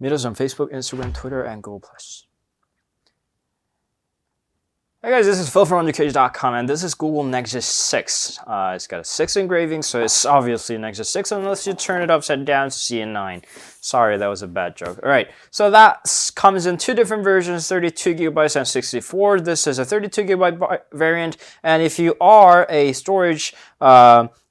Meet us on Facebook, Instagram, Twitter, and Google+. Hey guys, this is Phil from underKG.com, and this is Google Nexus 6. It's got a 6 engraving, so it's obviously a Nexus 6 unless you turn it upside down to see a 9. Sorry, that was a bad joke. Alright, so that comes in two different versions, 32GB and 64. This is a 32GB variant, and if you are a storage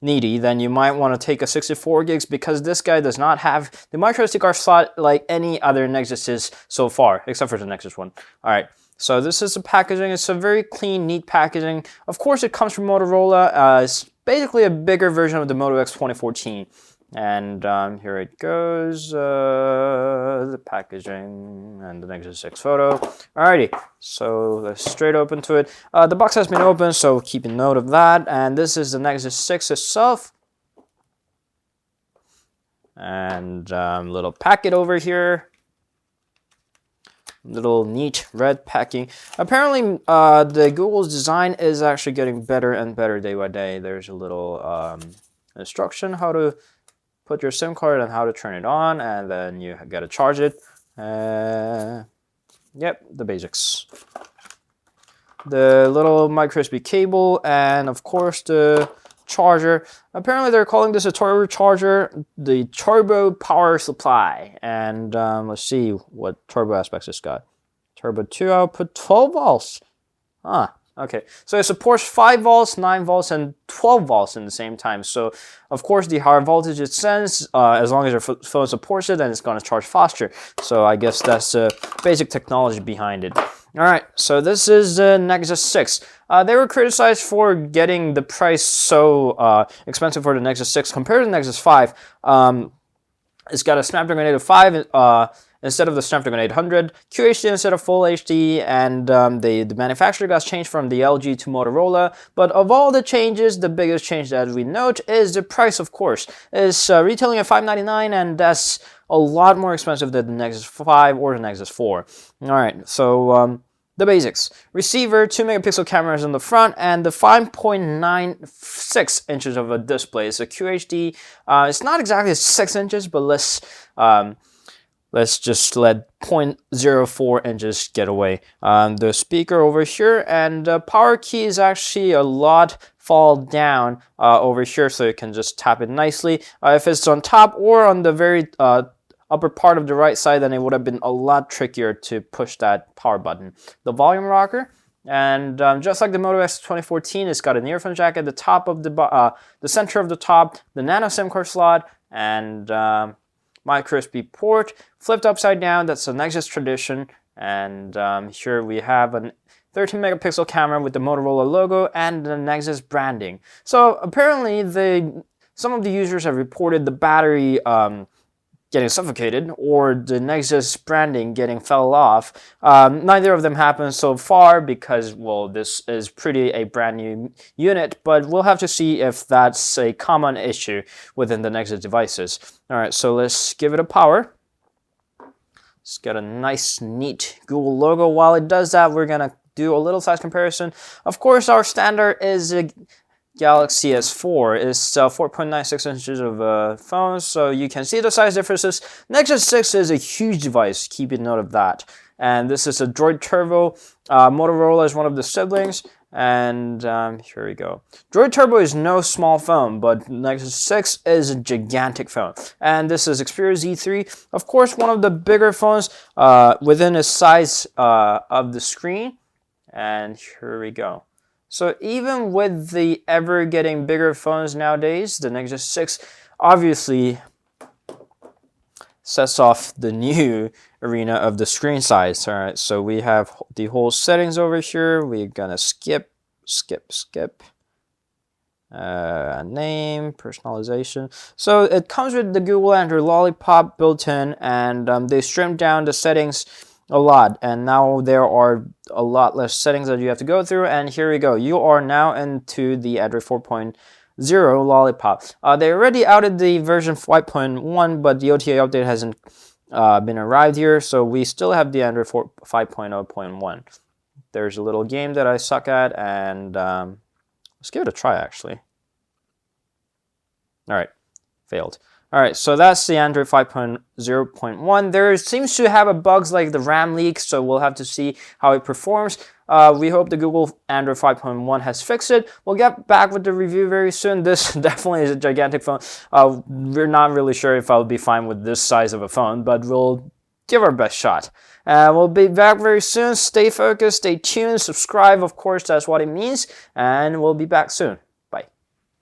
needy, then you might want to take a 64 gigs because this guy does not have the micro SD card slot like any other Nexuses so far, except for the Nexus one. Alright. So this is the packaging. It's a very clean, neat packaging. Of course, it comes from Motorola. It's basically a bigger version of the Moto X 2014. And here it goes, the packaging and the Nexus 6 photo. Alrighty, so let's straight open to it. The box has been opened, so keep a note of that. And this is the Nexus 6 itself. And little packet over here. Little neat red packing. Apparently, the Google's design is actually getting better and better day by day. There's a little instruction how to put your SIM card and how to turn it on, and then you gotta charge it. Yep, the basics. The little micro USB cable, and of course the charger. Apparently they're calling this a turbo charger, the turbo power supply. And let's see what turbo aspects it's got. Turbo 2 output, 12 volts. Okay. So it supports 5 volts, 9 volts, and 12 volts in the same time. So of course the higher voltage it sends, as long as your phone supports it, then it's going to charge faster. So I guess that's the basic technology behind it. Alright, so this is the Nexus 6. They were criticized for getting the price so expensive for the Nexus 6 compared to the Nexus 5. It's got a Snapdragon 805 instead of the Snapdragon 800, QHD instead of Full HD, and the manufacturer got changed from the LG to Motorola. But of all the changes, the biggest change that we note is the price, of course. It's retailing at $599, and that's a lot more expensive than the Nexus 5 or the Nexus 4. Alright, so the basics. Receiver, 2 megapixel cameras in the front, and the 5.96 inches of a display. It's a QHD. It's not exactly 6 inches, but let's just let 0.04 inches get away. The speaker over here, and the power key is actually a lot fall down over here, so you can just tap it nicely. If it's on top or on the very upper part of the right side, then it would have been a lot trickier to push that power button. The volume rocker, and just like the Moto X 2014, it's got an earphone jack at the top of the center of the top, the nano SIM card slot, and micro USB port flipped upside down. That's a Nexus tradition. And here we have a 13 megapixel camera with the Motorola logo and the Nexus branding. So apparently some of the users have reported the battery getting suffocated or the Nexus branding getting fell off. Neither of them happened so far because, well, this is a brand new unit, but we'll have to see if that's a common issue within the Nexus devices. Alright, so let's give it a power. It's got a nice, neat Google logo. While it does that, we're gonna do a little size comparison. Of course, our standard is a Galaxy S4 is 4.96 inches of a phone, so you can see the size differences. Nexus 6 is a huge device, keep a note of that. And this is a Droid Turbo. Motorola is one of the siblings, and here we go. Droid Turbo is no small phone, but Nexus 6 is a gigantic phone. And this is Xperia Z3, of course, one of the bigger phones within the size of the screen. And here we go. So even with the ever getting bigger phones nowadays, the Nexus 6 obviously sets off the new arena of the screen size. Alright, so we have the whole settings over here. We're gonna skip. Name, personalization. So it comes with the Google Android Lollipop built in, and they trimmed down the settings a lot, and now there are a lot less settings that you have to go through. And here we go, you are now into the Android 4.0 Lollipop. They already outed the version 5.1, but the OTA update hasn't been arrived here, so we still have the Android 5.0.1. There's a little game that I suck at, and let's give it a try actually. Alright, failed. All right, so that's the Android 5.0.1. There seems to have a bugs like the RAM leak, so we'll have to see how it performs. We hope the Google Android 5.1 has fixed it. We'll get back with the review very soon. This definitely is a gigantic phone. We're not really sure if I'll be fine with this size of a phone, but we'll give our best shot. We'll be back very soon. Stay focused, stay tuned, subscribe, of course, that's what it means, and we'll be back soon.